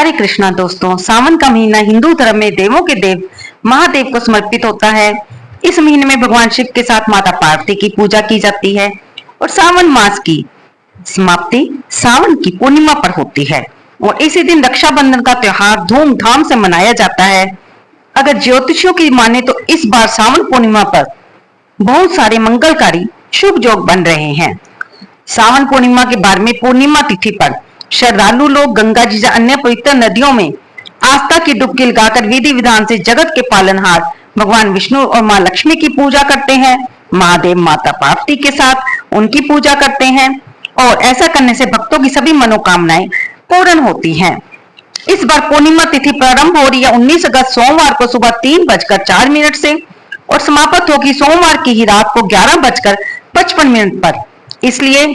हरे कृष्णा दोस्तों, सावन का महीना हिंदू धर्म में देवों के देव महादेव को समर्पित होता है। इस महीने में भगवान शिव के साथ माता पार्वती की पूजा की जाती है और सावन मास की समाप्ति सावन की पूर्णिमा पर होती है और इसी दिन रक्षाबंधन का त्योहार धूमधाम से मनाया जाता है। अगर ज्योतिषियों की माने तो इस बार सावन पूर्णिमा पर बहुत सारे मंगलकारी शुभ योग बन रहे हैं। सावन पूर्णिमा के बाद में पूर्णिमा तिथि पर श्रद्धालु लोग गंगा जी या अन्य पवित्र नदियों में आस्था की डुबकी लगाकर विधि विधान से जगत के पालनहार भगवान विष्णु और मां लक्ष्मी की पूजा करते हैं। महादेव माता पार्वती के साथ उनकी पूजा करते हैं और ऐसा करने से भक्तों की सभी मनोकामनाएं पूर्ण होती हैं। इस बार पूर्णिमा तिथि प्रारंभ हो रही है 19 अगस्त सोमवार को सुबह 3:04 से और समाप्त होगी सोमवार की ही रात को 11:55 पर। इसलिए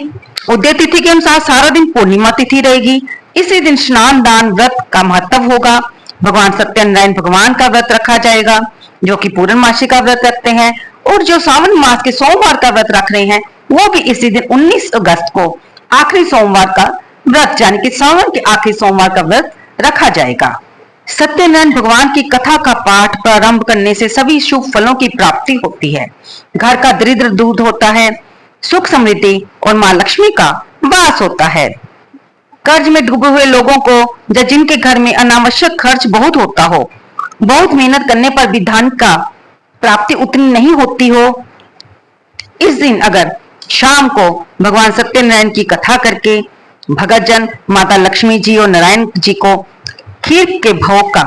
उदय तिथि के अनुसार सारा दिन पूर्णिमा तिथि रहेगी। इसी दिन स्नान दान व्रत का महत्व होगा। भगवान सत्यनारायण भगवान का व्रत रखा जाएगा जो कि पूर्णमासी का व्रत रखते हैं और जो सावन मास के सोमवार का व्रत रख रहे हैं वो भी इसी दिन 19 अगस्त को आखिरी सोमवार का व्रत यानी कि सावन के आखिरी सोमवार का व्रत रखा जाएगा। सत्यनारायण भगवान की कथा का पाठ प्रारंभ करने से सभी शुभ फलों की प्राप्ति होती है। घर का दरिद्र दूर होता है, सुख समृद्धि और मां लक्ष्मी का वास होता है। कर्ज में डूबे हुए लोगों को या जिनके घर में अनावश्यक खर्च बहुत होता हो, बहुत मेहनत करने पर भी धन का प्राप्ति उतनी नहीं होती हो, इस दिन अगर शाम को भगवान सत्यनारायण की कथा करके भगत जन माता लक्ष्मी जी और नारायण जी को खीर के भोग का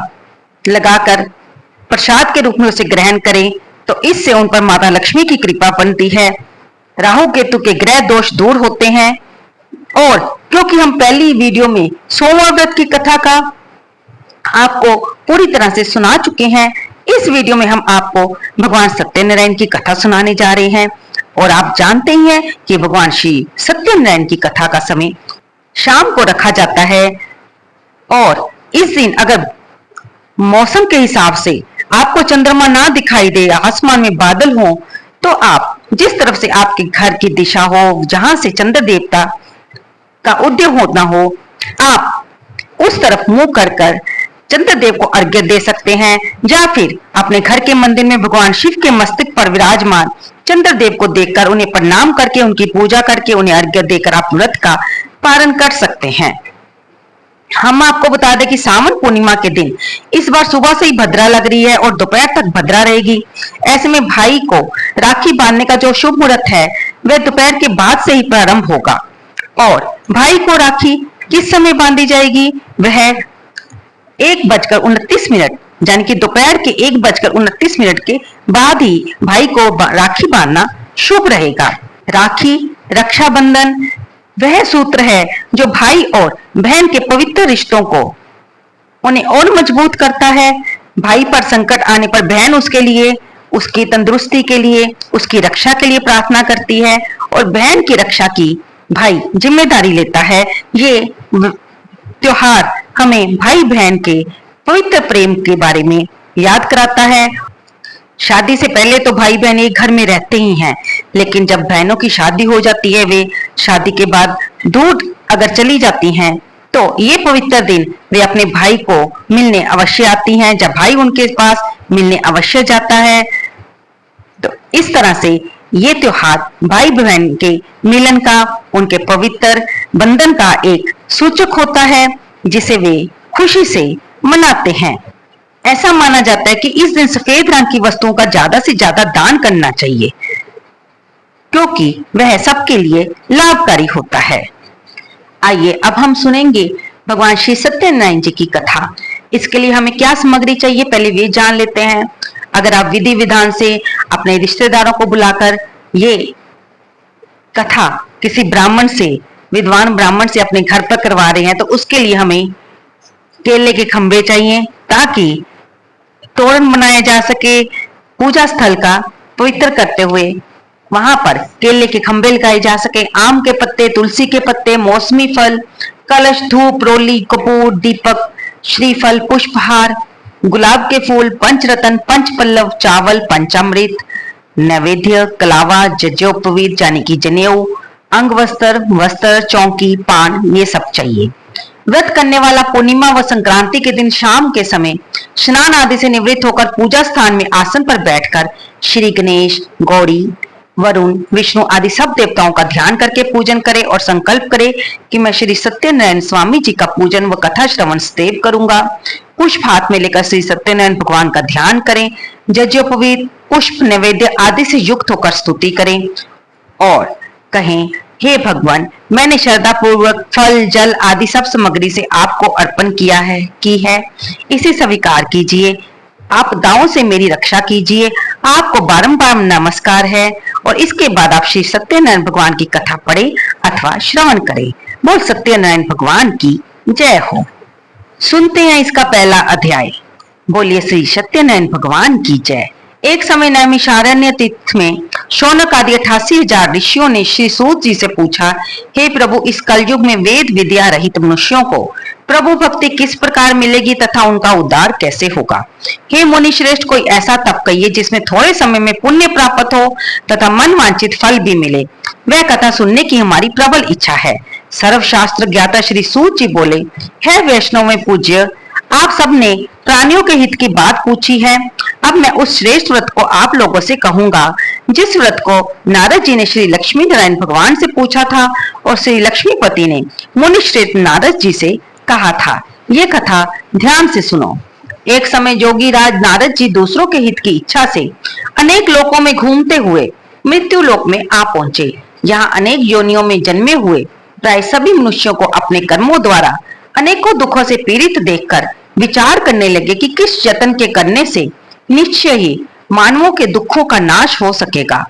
लगाकर प्रसाद के रूप में उसे ग्रहण करें तो इससे उन पर माता लक्ष्मी की कृपा बनती है। राहु केतु के ग्रह दोष दूर होते हैं और क्योंकि हम पहली वीडियो में सोमवार व्रत की कथा का आपको पूरी तरह से सुना चुके हैं, इस वीडियो में हम आपको भगवान सत्यनारायण की कथा सुनाने जा रहे हैं। और आप जानते ही हैं कि भगवान श्री सत्यनारायण की कथा का समय शाम को रखा जाता है और इस दिन अगर मौसम के हिसाब से आपको चंद्रमा ना दिखाई दे, आसमान में बादल हो, तो आप जिस तरफ से आपके घर की दिशा हो, जहां से चंद्र देवता का उदय होना हो, आप उस तरफ मुंह कर कर चंद्रदेव को अर्घ्य दे सकते हैं या फिर अपने घर के मंदिर में भगवान शिव के मस्तक पर विराजमान चंद्रदेव को देखकर उन्हें प्रणाम करके उनकी पूजा करके उन्हें अर्घ्य देकर आप व्रत का पालन कर सकते हैं। हम आपको बता दें कि सावन पूर्णिमा के दिन इस बार सुबह से ही भद्रा लग रही है और दोपहर तक भद्रा रहेगी। ऐसे में भाई को राखी बांधने का जो शुभ मुहूर्त है वह दोपहर के बाद से ही प्रारंभ होगा और भाई को राखी किस समय बांधी जाएगी वह 1:29 यानी कि दोपहर के 1:29 के बाद ही भाई को राखी बांधना शुभ रहेगा। राखी रक्षाबंधन वह सूत्र है जो भाई और बहन के पवित्र रिश्तों को उन्हें और मजबूत करता है। भाई पर संकट आने पर बहन उसके लिए, उसकी तंदुरुस्ती के लिए, उसकी रक्षा के लिए प्रार्थना करती है और बहन की रक्षा की भाई जिम्मेदारी लेता है। ये त्योहार हमें भाई बहन के पवित्र प्रेम के बारे में याद कराता है। शादी से पहले तो भाई बहन एक घर में रहते ही हैं, लेकिन जब बहनों की शादी हो जाती है, वे शादी के बाद दूर अगर चली जाती हैं, तो ये पवित्र दिन वे अपने भाई को मिलने अवश्य आती हैं। जब भाई उनके पास मिलने अवश्य जाता है, तो इस तरह से ये त्योहार भाई बहन के मिलन का, उनके पवित्र बंधन का एक सूचक होता है जिसे वे खुशी से मनाते हैं। ऐसा माना जाता है कि इस दिन सफेद रंग की वस्तुओं का ज्यादा से ज्यादा दान करना चाहिए क्योंकि वह सबके लिए लाभकारी होता है। आइए अब हम सुनेंगे भगवान श्री सत्यनारायण जी की कथा। इसके लिए हमें क्या सामग्री चाहिए पहले वे जान लेते हैं। अगर आप विधि विधान से अपने रिश्तेदारों को बुलाकर ये कथा किसी ब्राह्मण से, विद्वान ब्राह्मण से अपने घर पर करवा रहे हैं तो उसके लिए हमें केले के खंभे चाहिए ताकि तोरण बनाया जा सके। पूजा स्थल का पवित्र करते हुए वहां पर केले के खंभे लगाए जा सके। आम के पत्ते, तुलसी के पत्ते, मौसमी फल, कलश, धूप, रोली, कपूर, दीपक, श्रीफल, पुष्पहार, गुलाब के फूल, पंचरतन, पंचपल्लव, चावल, पंचामृत, नैवेद्य, कलावा, जज्जोपवीत यानी कि जनेऊ, अंग वस्त्र, चौकी, पान, ये सब चाहिए। व्रत करने वाला पूर्णिमा व संक्रांति के दिन शाम के समय स्नान आदि से निवृत्त होकर पूजा स्थान में आसन पर बैठकर श्री गणेश, गौरी, वरुण, विष्णु आदि सब देवताओं का ध्यान करके पूजन करे और संकल्प करे कि मैं श्री सत्यनारायण स्वामी जी का पूजन व कथा श्रवण सदैव करूंगा। पुष्प हाथ में लेकर श्री सत्यनारायण भगवान का ध्यान करें। यज्ञोपवीत, पुष्प, नैवेद्य आदि से युक्त होकर स्तुति करें और कहें, हे भगवान, मैंने श्रद्धा पूर्वक फल, जल आदि सब सामग्री से आपको अर्पण की है, इसे स्वीकार कीजिए। आपदाओं से मेरी रक्षा कीजिए। आपको बारंबार नमस्कार है। और इसके बाद आप श्री सत्यनारायण भगवान की कथा पढ़े अथवा श्रवण करें। बोल सत्यनारायण भगवान की जय हो। सुनते हैं इसका पहला अध्याय। बोलिए श्री सत्यनारायण भगवान की जय। एक समय नैमिषारण्य तीर्थ में शौनक आदि 88,000 ऋषियों ने श्री सूत जी से पूछा, हे प्रभु, इस कलयुग में वेद विद्या रहित मनुष्यों को प्रभु भक्ति किस प्रकार मिलेगी तथा उनका उद्धार कैसे होगा? हे मुनि श्रेष्ठ, कोई ऐसा तप कहिए जिसमें थोड़े समय में पुण्य प्राप्त हो तथा मन वांछित फल भी मिले। वह कथा सुनने की हमारी प्रबल इच्छा है। सर्वशास्त्र ज्ञाता श्री सूत जी बोले, हे वैष्णव में पूज्य, आप सबने प्राणियों के हित की बात पूछी है। अब मैं उस श्रेष्ठ व्रत को आप लोगों से कहूंगा जिस व्रत को नारद जी ने श्री लक्ष्मी नारायण भगवान से पूछा था और श्री लक्ष्मीपति ने मुनि श्रेष्ठ नारद जी से कहा था। ये कथा ध्यान से सुनो। एक समय जोगी राज नारद जी दूसरों के हित की इच्छा से अनेक लोकों में घूमते हुए मृत्यु लोक में आ पहुंचे। यहाँ अनेक योनियों में जन्मे हुए प्राय सभी मनुष्यों को अपने कर्मों द्वारा अनेकों दुखों से पीड़ित देखकर विचार करने लगे कि किस यत्न के करने से निश्चय ही मानवों के दुखों का नाश हो सकेगा।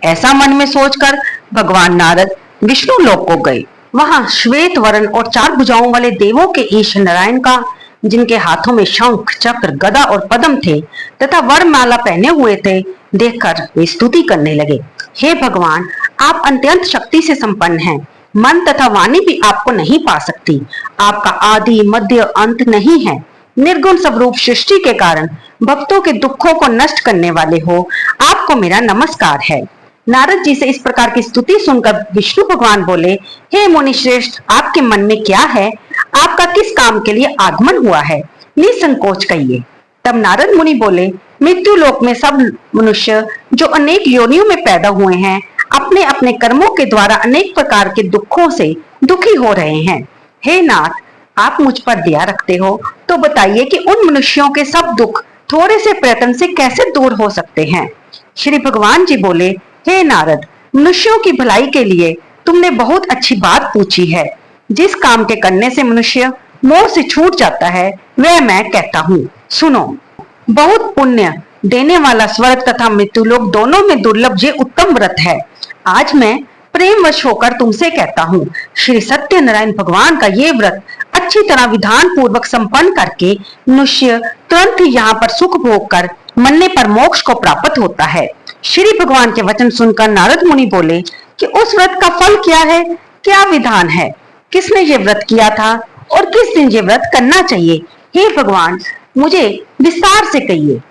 ऐसा मन में सोचकर भगवान नारद विष्णु लोक को गए। वहां श्वेत वर्ण और 4 भुजाओं वाले देवों के ईश नारायण का, जिनके हाथों में शंख, चक्र, गदा और पद्म थे तथा वरमाला पहने हुए थे, देखकर वे स्तुति करने लगे। हे भगवान, आप अत्यंत शक्ति से संपन्न हैं। मन तथा वाणी भी आपको नहीं पा सकती। आपका आदि मध्य अंत नहीं है। निर्गुण स्वरूप सृष्टि के कारण भक्तों के दुखों को नष्ट करने वाले हो, आपको मेरा नमस्कार है। नारद जी से इस प्रकार की स्तुति सुनकर विष्णु भगवान बोले, हे मुनि श्रेष्ठ, आपके मन में क्या है? आपका किस काम के लिए आगमन हुआ है? निसंकोच कहिए। तब नारद मुनि बोले, मृत्यु लोक में सब मनुष्य जो अनेक योनियों में पैदा हुए हैं, अपने अपने कर्मों के द्वारा अनेक प्रकार के दुखों से दुखी हो रहे हैं। हे नाथ, आप मुझ पर दया रखते हो तो बताइए कि उन मनुष्यों के सब दुख थोड़े से प्रयत्न से कैसे दूर हो सकते हैं? श्री भगवान जी बोले, हे नारद, मनुष्यों की भलाई के लिए तुमने बहुत अच्छी बात पूछी है। जिस काम के करने से मनुष्य मोह से छूट जाता है वह मैं कहता हूँ, सुनो। बहुत पुण्य देने वाला स्वर्ग तथा मृत्यु लोक दोनों में दुर्लभ ये उत्तम व्रत है। आज मैं प्रेमवश होकर तुमसे कहता हूँ, श्री सत्यनारायण भगवान का ये व्रत अच्छी तरह विधान पूर्वक संपन्न करके मनुष्य तुरंत ही यहाँ पर सुख भोग कर मरने पर मोक्ष को प्राप्त होता है। श्री भगवान के वचन सुनकर नारद मुनि बोले कि उस व्रत का फल क्या है, क्या विधान है, किसने ये व्रत किया था और किस दिन ये व्रत करना चाहिए? हे भगवान, मुझे विस्तार से कहिए।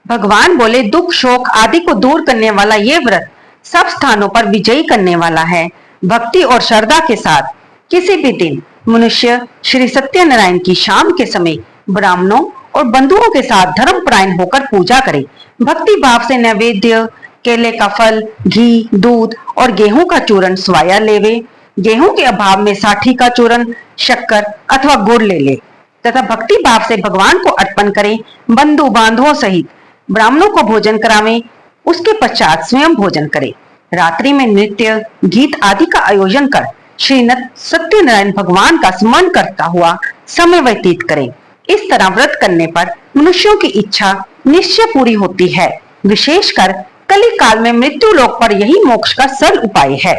भगवान बोले, दुख शोक आदि को दूर करने वाला ये व्रत सब स्थानों पर विजयी करने वाला है। भक्ति और श्रद्धा के साथ किसी भी दिन मनुष्य श्री सत्यनारायण की शाम के समय ब्राह्मणों और बंधुओं के साथ धर्मपरायण होकर पूजा करे। भक्ति भाव से नैवेद्य, केले का फल, घी, दूध और गेहूं का चूर्ण स्वाया लेवे। गेहूं के अभाव में साठी का चूर्ण, शक्कर अथवा गुड़ ले ले तथा भक्ति भाव से भगवान को अर्पण करें। बंधु बांधवों सहित ब्राह्मणों को भोजन करावें। उसके पश्चात स्वयं भोजन करें। रात्रि में नृत्य, गीत आदि का आयोजन कर श्री सत्यनारायण भगवान का स्मरण करता हुआ समय व्यतीत करें। इस तरह व्रत करने पर मनुष्यों की इच्छा निश्चय पूरी होती है। विशेषकर कली काल में मृत्यु लोक पर यही मोक्ष का सरल उपाय है।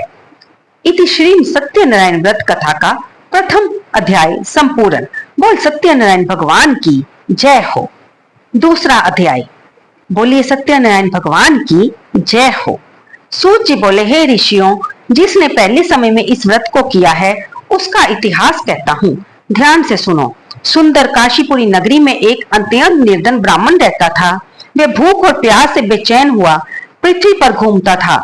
इति श्री सत्यनारायण व्रत कथा का प्रथम अध्याय संपूर्ण। बोल सत्यनारायण भगवान की जय हो। दूसरा अध्याय। बोलिए सत्यनारायण भगवान की जय हो। सूत जी बोले, हे ऋषियों, जिसने पहले समय में इस व्रत को किया है उसका इतिहास कहता हूँ, ध्यान से सुनो। सुंदर काशीपुरी नगरी में एक अत्यंत निर्धन ब्राह्मण रहता था। वह भूख और प्यास से बेचैन हुआ पृथ्वी पर घूमता था।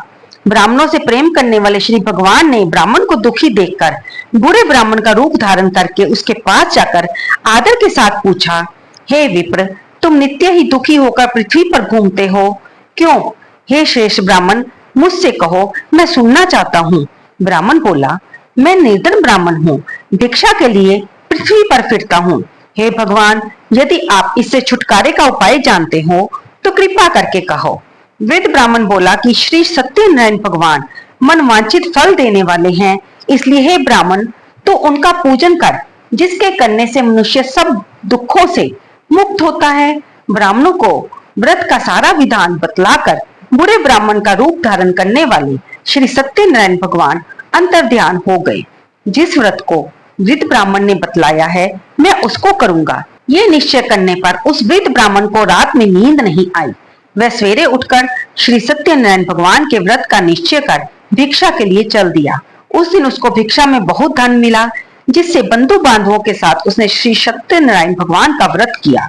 ब्राह्मणों से प्रेम करने वाले श्री भगवान ने ब्राह्मण को दुखी देखकर बुरे ब्राह्मण का रूप धारण करके उसके पास जाकर आदर के साथ पूछा, हे विप्र, तुम नित्य ही दुखी होकर पृथ्वी पर घूमते हो, क्यों? हे श्रेष्ठ ब्राह्मण, मुझसे कहो, मैं सुनना चाहता हूँ। ब्राह्मण बोला, मैं निर्धन ब्राह्मण हूँ, भिक्षा के लिए पृथ्वी पर फिरता हूँ। हे भगवान, यदि आप इससे छुटकारे का उपाय जानते हो तो कृपा करके कहो। वृद्ध ब्राह्मण बोला कि श्री सत्यनारायण भगवान मनवांछित फल देने वाले हैं, इसलिए हे ब्राह्मण, तो उनका पूजन कर, जिसके करने से मनुष्य सब दुखों से मुक्त होता है। ब्राह्मणों को व्रत का सारा विधान बतलाकर बुरे ब्राह्मण का रूप धारण करने वाले श्री सत्यनारायण भगवान अंतर्ध्यान हो गए। जिस व्रत को वृद्ध ब्राह्मण ने बतलाया है, मैं उसको करूंगा। ये निश्चय करने पर उस वृद्ध ब्राह्मण को रात में नींद नहीं आई। वह सवेरे उठकर श्री सत्यनारायण भगवान के व्रत का निश्चय कर भिक्षा के लिए चल दिया। उस दिन उसको भिक्षा में बहुत धन मिला, जिससे बंधु बांधवों के साथ उसने श्री सत्यनारायण भगवान का व्रत किया।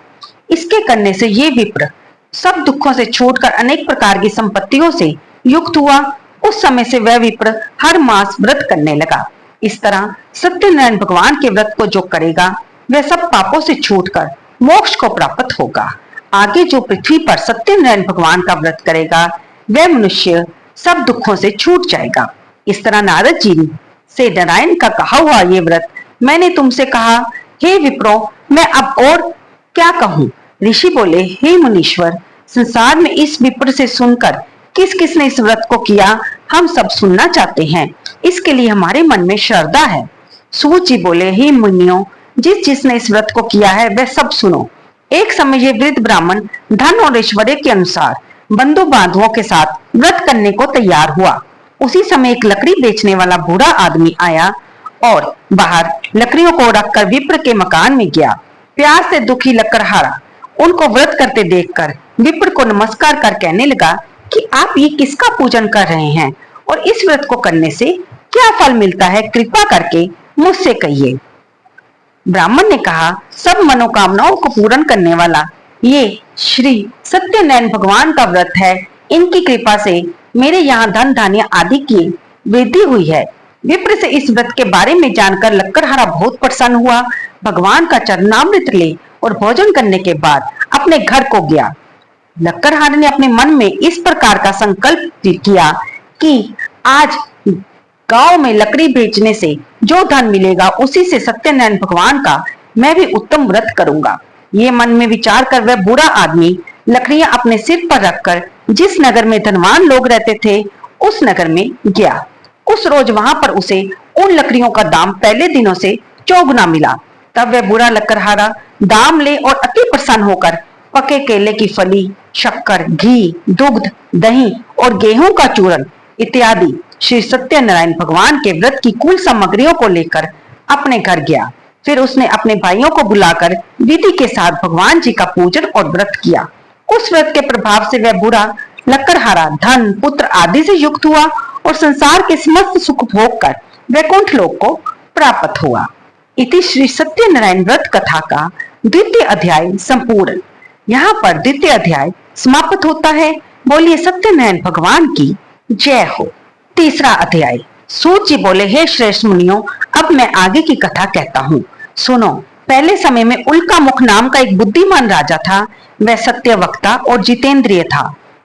इसके करने से ये विप्र सब दुखों से छूटकर अनेक प्रकार की संपत्तियों से युक्त हुआ। उस समय से वह विप्र हर मास व्रत करने लगा। इस तरह सत्यनारायण भगवान के व्रत को जो करेगा वह सब पापों से छूटकर मोक्ष को प्राप्त होगा। आगे जो पृथ्वी पर सत्यनारायण भगवान का व्रत करेगा वह मनुष्य सब दुखों से छूट जाएगा। इस तरह नारद जी से नारायण का कहा हुआ ये व्रत मैंने तुमसे कहा। हे विप्रो, मैं अब और क्या कहूँ? ऋषि बोले, हे मुनीश्वर, संसार में इस विप्र से सुनकर किस किसने इस व्रत को किया, हम सब सुनना चाहते हैं। इसके लिए हमारे मन में श्रद्धा है। सूत जी बोले, हे मुनियों, जिसने इस व्रत को किया है वह सब सुनो। एक समय ये वृद्ध ब्राह्मण धन और ऐश्वर्य के अनुसार बंधु बांधवों के साथ व्रत करने को तैयार हुआ। उसी समय एक लकड़ी बेचने वाला बूढ़ा आदमी आया और बाहर लकड़ियों को रखकर विप्र के मकान में गया। प्यास से दुखी लकड़हारा उनको व्रत करते देखकर विप्र को नमस्कार कर कहने लगा कि आप ये किसका पूजन कर रहे हैं और इस व्रत को करने से क्या फल मिलता है, कृपा करके मुझसे कहिए। ब्राह्मण ने कहा, सब मनोकामनाओं को पूर्ण करने वाला ये श्री सत्यनारायण भगवान का व्रत है। इनकी कृपा से मेरे यहाँ धन धान्य आदि की वृद्धि हुई है। विप्र से इस व्रत के बारे में जानकर लक्कड़हारा बहुत प्रसन्न हुआ। भगवान का चरणामृत ले और भोजन करने के बाद अपने घर को गया। लक्कड़हारे ने अपने मन में इस प्रकार का संकल्प किया कि आज गांव में लकड़ी बेचने से जो धन मिलेगा उसी से सत्यनारायण भगवान का मैं भी उत्तम व्रत करूंगा। ये मन में विचार कर वह बूढ़ा आदमी लकड़ियां अपने सिर पर रखकर जिस नगर में धनवान लोग रहते थे उस नगर में गया। उस रोज वहां पर उसे उन लकड़ियों का दाम पहले दिनों से चौगुना मिला। तब वह बुरा लकड़हारा दाम ले और अति प्रसन्न होकर पके केले की फली, शक्कर, घी, दुग्ध, दही और गेहूं का चूरन इत्यादि श्री सत्यनारायण भगवान के व्रत की कुल सामग्रियों को लेकर अपने घर गया। फिर उसने अपने भाइयों को बुलाकर विधि के साथ भगवान जी का पूजन और व्रत किया। उस व्रत के प्रभाव से वह बुरा लकड़हारा धन, पुत्र आदि से युक्त हुआ और संसार के समस्त सुख भोग कर वैकुंठ लोक को प्राप्त हुआ। इति श्री सत्यनारायण व्रत कथा का द्वितीय अध्याय संपूर्ण। यहाँ पर द्वितीय अध्याय समाप्त होता है। बोलिए सत्यनारायण भगवान की जय हो। तीसरा अध्याय। सूत जी बोले, हे श्रेष्ठ मुनियों, अब मैं आगे की कथा कहता हूँ, सुनो। पहले समय में उल्का मुख नाम का एक बुद्धिमान राजा था। वह सत्यवक्ता और जितेंद्रिय था।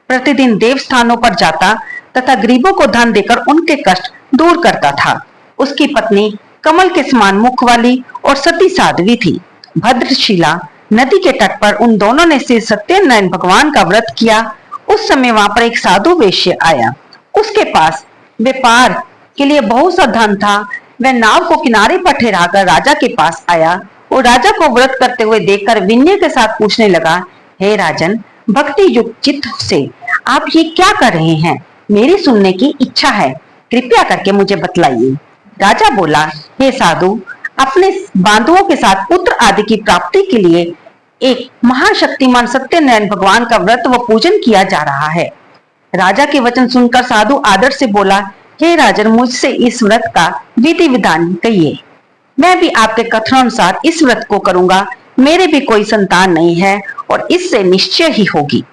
प्रतिदिन देव स्थानों पर जाता तथा गरीबों को धन देकर उनके कष्ट दूर करता था। उसकी पत्नी कमल के समान मुख वाली और सती साध्वी थी। भद्रशिला नदी के तट पर उन दोनों ने श्री सत्यनारायण भगवान का व्रत किया। उस समय वहां पर एक साधु वैश्य आया। उसके पास व्यापार के लिए बहुत सा धन था। वह नाव को किनारे पर ठहराकर राजा के पास आया और राजा को व्रत करते हुए देखकर विनय के साथ पूछने लगा, हे राजन, भक्ति युक्त चित्त से आप ये क्या कर रहे हैं? मेरी सुनने की इच्छा है, कृपया करके मुझे बतलाइए। राजा बोला, हे साधु, अपने बांधुओं के साथ पुत्र आदि की प्राप्ति के लिए एक महाशक्तिमान सत्यनारायण भगवान का व्रत व पूजन किया जा रहा है। राजा के वचन सुनकर साधु आदर से बोला, हे राजन, मुझसे इस व्रत का विधि विधान कहिए। मैं भी आपके कथनानुसार इस व्रत को करूंगा। मेरे भी कोई संतान नहीं है और इससे निश्चय ही होगी।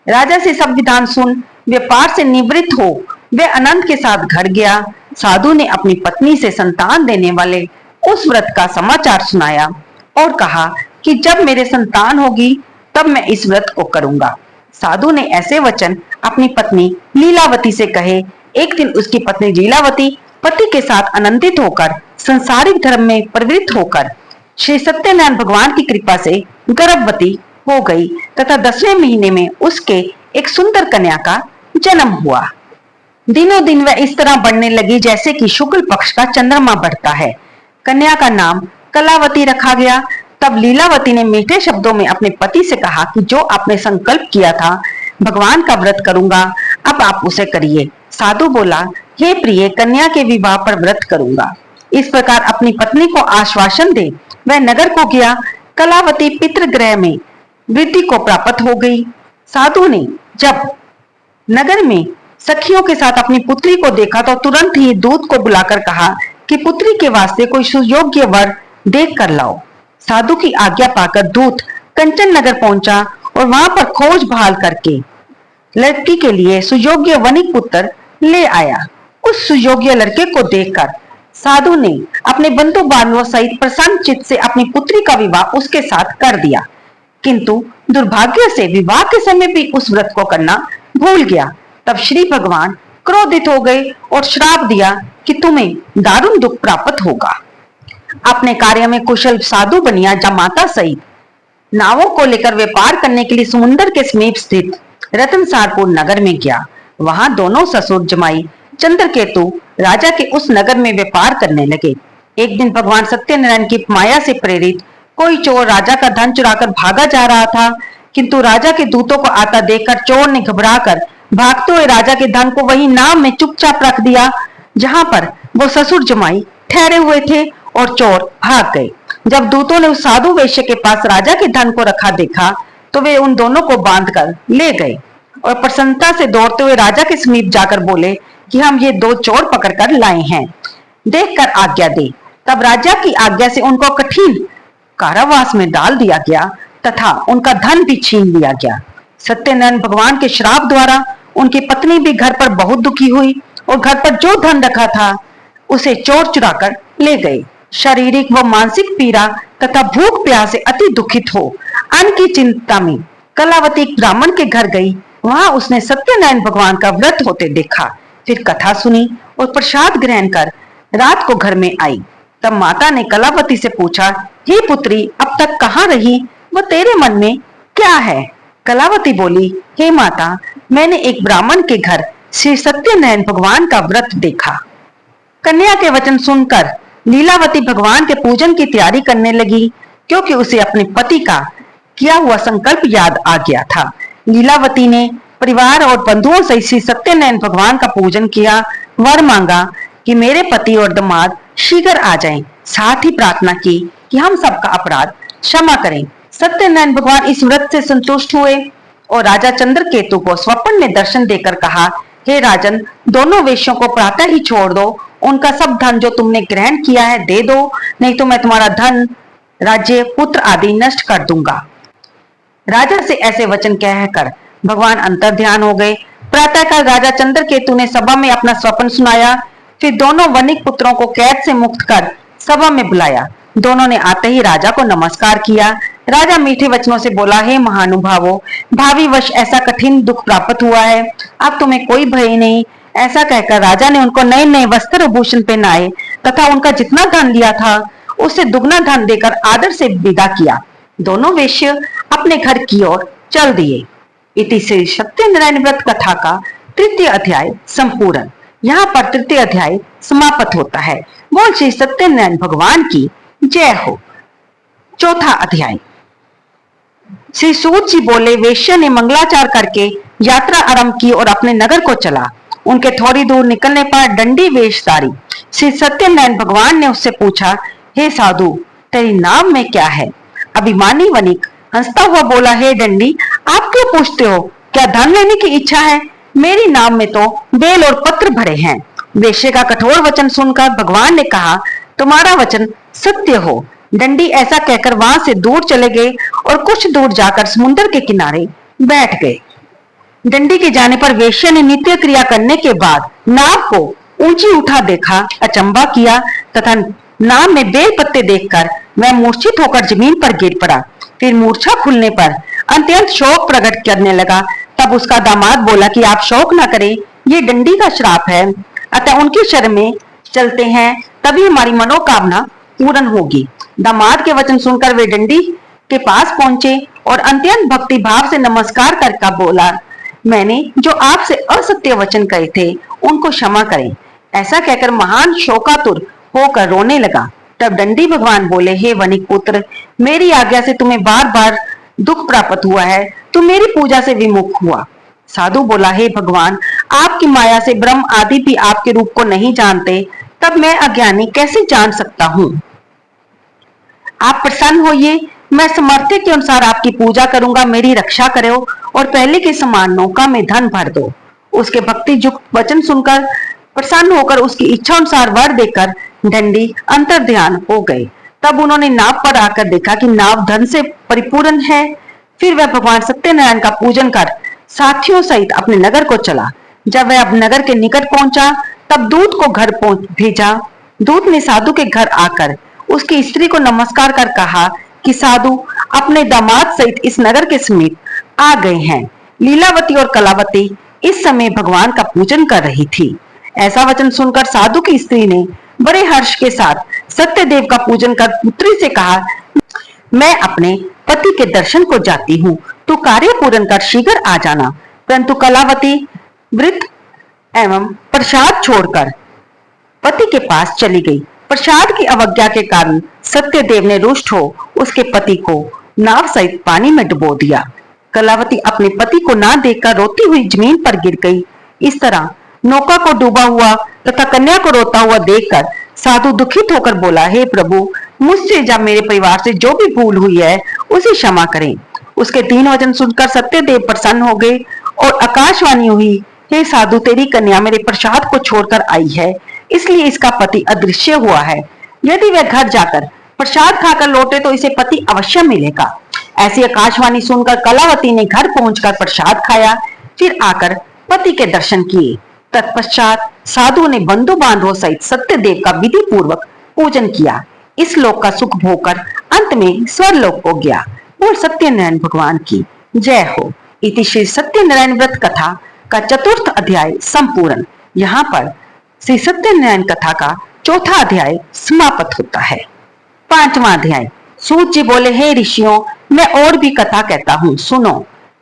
राजा से सब विधान सुन व्यापार से निवृत्त हो वे अनंत के साथ घर गया। साधु ने अपनी पत्नी से संतान देने वाले उस व्रत का समाचार सुनाया और कहा कि जब मेरे संतान होगी तब मैं इस व्रत को करूंगा। साधु ने ऐसे वचन अपनी पत्नी लीलावती से कहे। एक दिन उसकी पत्नी लीलावती पति के साथ आनंदित होकर संसारिक धर्म में प्रवृत्त होकर श्री सत्यनारायण भगवान की कृपा से गर्भवती हो गई तथा 10वें महीने में उसके एक सुंदर कन्या का जन्म हुआ। दिनों दिन वह इस तरह बढ़ने लगी जैसे कि शुक्ल पक्ष का चंद्रमा बढ़ता है। कन्या का नाम कलावती रखा गया। तब लीलावती ने मीठे शब्दों में अपने पति से कहा कि जो आपने संकल्प किया था भगवान का व्रत करूंगा, अब आप उसे करिए। साधु बोला, हे प्रिय, कन्या के विवाह पर व्रत करूंगा। इस प्रकार अपनी पत्नी को आश्वासन दे वह नगर को गया। कलावती पितृगृह में वृद्धि को प्राप्त हो गई। साधु ने जब नगर में सखियों के साथ अपनी पुत्री को देखा तो तुरंत ही दूत को बुलाकर कहा कि पुत्री के वास्ते कोई सुयोग्य वर देख कर लाओ। साधु की आज्ञा पाकर दूत कंचन नगर पहुंचा और वहां पर खोज बहाल करके लड़की के लिए सुयोग्य वनिक पुत्र ले आया। उस सुयोग्य लड़के को देखकर साधु ने अपने बंधु बांधवों सहित प्रसन्न चित्त से अपनी पुत्री का विवाह उसके साथ कर दिया, किंतु दुर्भाग्य से विवाह के समय भी उस व्रत को करना भूल गया। तब श्री भगवान क्रोधित हो गए और श्राप दिया कि तुम्हें दारुण दुख प्राप्त होगा। अपने कार्य में कुशल साधु बनिया जमाता सहित नावों को लेकर व्यापार करने के लिए समुद्र के समीप स्थित रतनसारपुर नगर में गया। वहां दोनों ससुर जमाई चंद्रकेतु राजा के उस नगर में व्यापार करने लगे। एक दिन भगवान सत्यनारायण की माया से प्रेरित कोई चोर राजा का धन चुराकर भागा जा रहा था, किंतु राजा के दूतों को आता देखकर चोर ने घबराकर भागते हुए राजा के धन को वही नाव में चुपचाप रख दिया जहां पर वो ससुर जमाई ठहरे हुए थे और चोर भाग गए। जब दूतों ने उस साधु वैश्य के पास राजा के धन को रखा देखा तो वे उन दोनों को बांधकर ले गए और प्रसन्नता से दौड़ते हुए राजा के समीप जाकर बोले कि हम ये दो चोर पकड़कर लाए हैं, देखकर आज्ञा दे। तब राजा की आज्ञा से उनको कठिन कारावास में डाल दिया गया तथा उनका धन भी छीन लिया गया। सत्यनारायण भगवान के श्राप द्वारा उनकी पत्नी भी घर पर बहुत दुखी हुई और घर पर जो धन रखा था उसे चोर चुराकर ले गए। शारीरिक व मानसिक पीड़ा तथा भूख प्यास से अति दुखित हो अन्न की चिंता में कलावती ब्राह्मण के घर गई। वहां उसने सत्यनारायण भगवान का व्रत होते देखा, फिर कथा सुनी और प्रसाद ग्रहण कर रात को घर में आई। तब माता ने कलावती से पूछा, हे पुत्री, अब तक कहाँ रही व तेरे मन में क्या है? कलावती बोली, हे माता, मैंने एक ब्राह्मण के घर श्री सत्यनारायण भगवान का व्रत देखा। कन्या के वचन सुनकर लीलावती भगवान के पूजन की तैयारी करने लगी, क्योंकि उसे अपने पति का किया हुआ संकल्प याद आ गया था। लीलावती ने परिवार और बंधुओं से श्री सत्यनारायण भगवान का पूजन किया, वर मांगा कि मेरे पति और दामाद शीघ्र आ जाएं। साथ ही प्रार्थना की कि हम सबका अपराध क्षमा करें। सत्यनारायण भगवान इस व्रत से संतुष्ट हुए और राजा चंद्रकेतु को स्वप्न में दर्शन देकर कहा, हे राजन, दोनों वेश्यों को प्रातः ही छोड़ दो। उनका सब धन जो तुमने ग्रहण किया है दे दो, नहीं तो मैं तुम्हारा धन, राज्य, पुत्र आदि नष्ट कर दूंगा। राजा से ऐसे वचन कहकर भगवान अंतर ध्यान हो गए। प्रातःकाल राजा चंद्रकेतु ने सभा में अपना स्वप्न सुनाया। फिर दोनों वनिक पुत्रों को कैद से मुक्त कर सभा में बुलाया। दोनों ने आते ही राजा को नमस्कार किया। राजा मीठे वचनों से बोला, हे महानुभावों, भावी वश ऐसा कठिन दुख प्राप्त हुआ है, अब तुम्हें कोई भय नहीं। ऐसा कहकर राजा ने उनको नए नए वस्त्र भूषण पहनाए तथा उनका जितना धन लिया था उससे दुगना धन देकर आदर से विदा किया। दोनों वेश्य अपने घर की ओर चल दिए। इति श्री सत्यनारायण व्रत कथा का तृतीय अध्याय संपूर्ण। यहाँ पर तृतीय अध्याय समाप्त होता है। बोल श्री सत्यनारायण भगवान की जय हो। चौथा अध्याय। श्री सूत जी बोले, वेश्या ने मंगलाचार करके यात्रा आरंभ की और अपने नगर को चला। उनके थोड़ी दूर निकलने पर डंडी वेशधारी श्री सत्यनारायण भगवान ने उससे पूछा, हे साधु, तेरी नाम में क्या है? अभिमानी वनिक हंसता हुआ बोला, हे डंडी, आप क्यों पूछते हो? क्या धन लेने की इच्छा है? मेरी नाम में तो बेल और पत्र भरे हैं। वेश्या का कठोर वचन सुनकर भगवान ने कहा, तुम्हारा वचन सत्य हो। डंडी ऐसा कहकर वहां से दूर चले गए और कुछ दूर जाकर समुद्र के किनारे बैठ गए। डंडी के जाने पर वेश्या ने नित्य क्रिया करने के बाद नाव को ऊंची उठा देखा, अचंभा किया तथा नाव में बेल पत्ते देखकर वह मूर्छित होकर जमीन पर गिर पड़ा। फिर मूर्छा खुलने पर अत्यंत शोक प्रकट करने लगा। तब उसका दामाद बोला कि आप शोक न करें, ये डंडी का श्राप है, अतः उनकी शरण में चलते हैं, तभी हमारी मनोकामना पूर्ण होगी। दामाद के वचन सुनकर वे डंडी के पास पहुंचे और अत्यंत भक्ति भाव से नमस्कार करके बोला, मैंने जो आपसे असत्य वचन कहे थे उनको क्षमा करें। ऐसा कहकर महान शोकातुर होकर रोने लगा। तब डंडी भगवान बोले, हे वनिक पुत्र, मेरी आज्ञा से तुम्हें बार बार दुख प्राप्त हुआ है, तुम मेरी पूजा से विमुख हुआ। साधु बोला, हे भगवान, आपकी माया से ब्रह्म आदि भी आपके रूप को नहीं जानते, तब मैं अज्ञानी कैसे जान सकता हूँ। आप प्रसन्न होइए, मैं समर्थ्य के अनुसार आपकी पूजा करूंगा, मेरी रक्षा करो और पहले के समान नौका में धन भर दो। उसके भक्ति युक्त वचन सुनकर प्रसन्न होकर उसकी इच्छा अनुसार वर देकर डंडी अंतर ध्यान हो गए। तब उन्होंने नाव पर आकर देखा कि नाव धन से परिपूर्ण है। फिर वह भगवान सत्यनारायण का पूजन कर साथियों सहित अपने नगर को चला। जब वह अब नगर के निकट पहुंचा तब दूत को घर भेजा। दूत ने साधु के घर आकर उसकी स्त्री को नमस्कार कर कहा कि साधु अपने दामाद सहित इस नगर के समीप आ गए हैं। लीलावती और कलावती इस समय भगवान का पूजन कर रही थी। ऐसा वचन सुनकर साधु की स्त्री ने बड़े हर्ष के साथ सत्यदेव का पूजन कर पुत्री से कहा, मैं अपने पति के दर्शन को जाती हूँ, तू कार्य पूर्ण कर शीघ्र आ जाना। परंतु कलावती व्रत एवं प्रसाद छोड़कर पति के पास चली गई। प्रसाद की अवज्ञा के कारण सत्यदेव ने रुष्ट हो उसके पति को नाव सहित पानी में डुबो दिया। कलावती अपने पति को ना देखकर रोती हुई जमीन पर गिर गई। इस तरह नौका को डूबा हुआ तथा कन्या को रोता हुआ देखकर साधु दुखित होकर बोला, हे प्रभु, मुझसे या मेरे परिवार से जो भी भूल हुई है उसे क्षमा करें। उसके 3 वचन सुनकर सत्यदेव प्रसन्न हो गए और आकाशवाणी हुई, हे साधु, तेरी कन्या मेरे प्रसाद को छोड़कर आई है, इसलिए इसका पति अदृश्य हुआ है। यदि वह घर जाकर प्रसाद खाकर लौटे तो इसे पति अवश्य मिलेगा। ऐसी आकाशवाणी सुनकर कलावती ने घर पहुंचकर प्रसाद खाया, फिर आकर पति के दर्शन किए। तत्पश्चात साधु ने बंधु बांधवों सहित सत्यदेव का विधि पूर्वक पूजन किया। इस लोक का सुख भोगकर अंत में स्वर्लोक को गया। बोल सत्यनारायण भगवान की जय हो। इति श्री सत्यनारायण व्रत कथा का 4th अध्याय संपूर्ण। यहाँ पर श्री सत्यनारायण कथा का 4था अध्याय समाप्त होता है। 5वां अध्याय। सूत जी बोले, हे ऋषियों, मैं और भी कथा कहता हूँ, सुनो।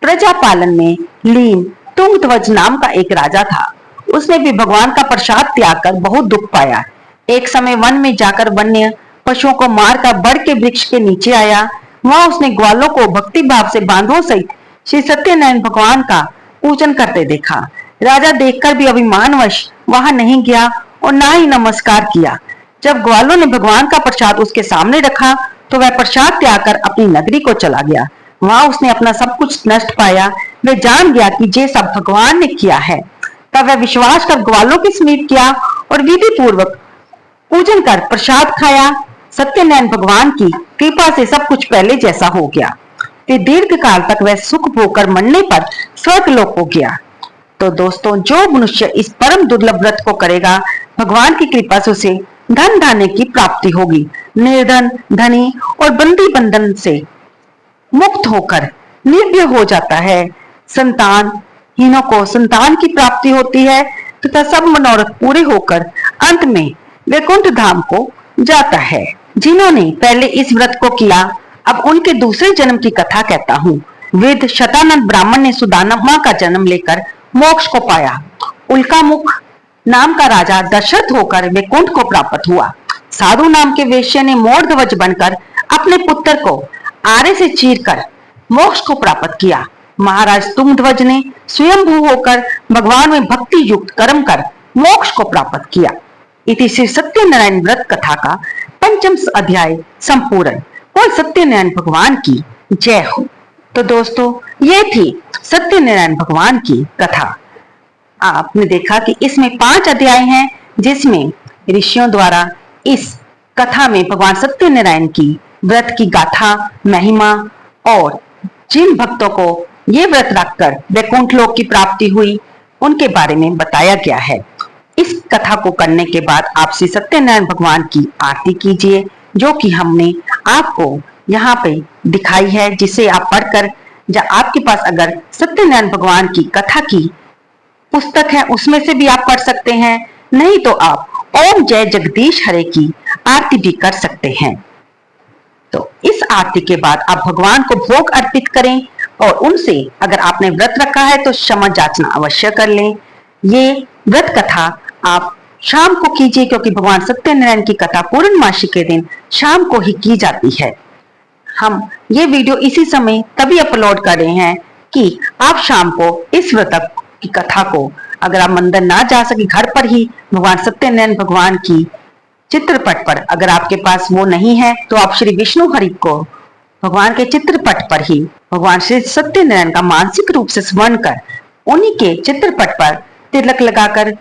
प्रजा पालन में लीन तुंगध्वज नाम का एक राजा था। उसने भी भगवान का प्रसाद त्याग कर बहुत दुख पाया। एक समय वन में जाकर वन्य पशुओं को मारकर बड़ के वृक्ष के नीचे आया। वहां उसने ग्वालों को भक्ति भाव से बांधवों सहित श्री सत्यनारायण भगवान का पूजन करते देखा। राजा देखकर भी अभिमानवश वहां नहीं गया और ना ही नमस्कार किया। जब ग्वालों ने भगवान का प्रसाद उसके सामने रखा तो वह प्रसाद त्याग कर अपनी नगरी को चला गया। वहां उसने अपना सब कुछ नष्ट पाया। वह जान गया कि ये सब भगवान ने किया है। तब वह विश्वास कर ग्वालों के समीप किया और विधि पूर्वक पूजन कर प्रसाद खाया। सत्यनारायण भगवान की कृपा से सब कुछ पहले जैसा हो गया। फिर दीर्घ काल तक वह सुख भोगकर मरने पर स्वर्ग लोक को गया। तो दोस्तों, जो मनुष्य इस परम दुर्लभ व्रत को करेगा, भगवान की कृपा से उसे धन धान्य की प्राप्ति होगी। निर्धन, धनी और बंदी बंधन से मुक्त होकर निर्भय हो जाता है। संतान हीनों को संतान की प्राप्ति होती है तथा सब मनोरथ पूरे होकर अंत में वैकुंठ धाम को जाता है। जिन्होंने पहले इस व्रत को किया, अब उनके दूसरे जन्म की कथा कहता हूँ। वृद्ध शतानंद ब्राह्मण ने सुदामा का जन्म लेकर मोक्ष को पाया। उल्कामुख नाम का राजा दशरथ होकर वैकुंठ को प्राप्त हुआ। साधु नाम के वेश्य ने मोरध्वज बनकर अपने पुत्र को आरे से चीरकर मोक्ष को प्राप्त किया। महाराज तुंगध्वज ने स्वयंभू होकर भगवान में भक्ति युक्त कर्म कर मोक्ष को प्राप्त किया। इति श्री सत्यनारायण व्रत कथा का 5वां अध्याय संपूर्ण। और सत्यनारायण भगवान की जय हो। तो दोस्तों, ये थी सत्यनारायण भगवान की कथा। आपने देखा कि इसमें 5 अध्याय हैं, जिसमें ऋषियों द्वारा इस कथा में भगवान सत्यनारायण की व्रत की गाथा, महिमा और जिन भक्तों को ये व्रत रखकर वैकुंठ लोक की प्राप्ति हुई, उनके बारे में बताया गया है। इस कथा को करने के बाद आप श्री सत्यनारायण भगवान की आरती कीजिए, जो कि हमने आपको यहाँ पे दिखाई है, जिसे आप पढ़कर आपके पास अगर सत्यनारायण भगवान की कथा की पुस्तक है उसमें से भी आप पढ़ सकते हैं, नहीं तो आप ओम जय जगदीश हरे की आरती भी कर सकते हैं। तो इस आरती के बाद आप भगवान को भोग अर्पित करें और उनसे अगर आपने व्रत रखा है तो क्षमा याचना अवश्य कर लें। ये व्रत कथा आप शाम को कीजिए, क्योंकि भगवान सत्यनारायण की कथा पूर्णमासी के दिन शाम को ही की जाती है। हम ये वीडियो इसी समय तभी अपलोड कर रहे हैं कि आप शाम को इस व्रत की कथा को, अगर आप मंदिर ना जा सके, घर पर ही भगवान सत्यनारायण भगवान की चित्रपट पर, अगर आपके पास वो नहीं है तो आप श्री विष्णु हरि को भगवान के चित्रपट पर ही भगवान श्री सत्यनारायण का मानसिक रूप से स्मरण कर उन्हीं के चित्रपट पर तिलक लगाकर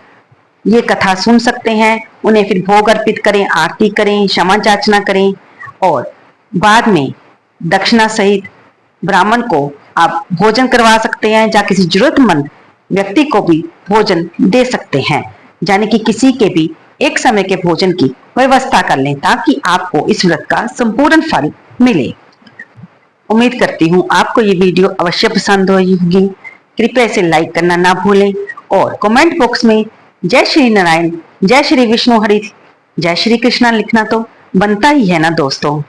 ये कथा सुन सकते हैं। उन्हें फिर भोग अर्पित करें, आरती करें, क्षमा याचना करें और बाद में दक्षिणा सहित ब्राह्मण को आप भोजन करवा सकते हैं, या किसी जरूरतमंद व्यक्ति को भी भोजन दे सकते हैं, यानी कि किसी के भी एक समय के भोजन की व्यवस्था कर लें, ताकि आपको इस व्रत का संपूर्ण फल मिले। उम्मीद करती हूँ आपको ये वीडियो अवश्य पसंद आई होगी। कृपया इसे लाइक करना ना भूलें और कमेंट बॉक्स में जय श्री नारायण, जय श्री विष्णु हरि, जय श्री कृष्णा लिखना तो बनता ही है ना दोस्तों।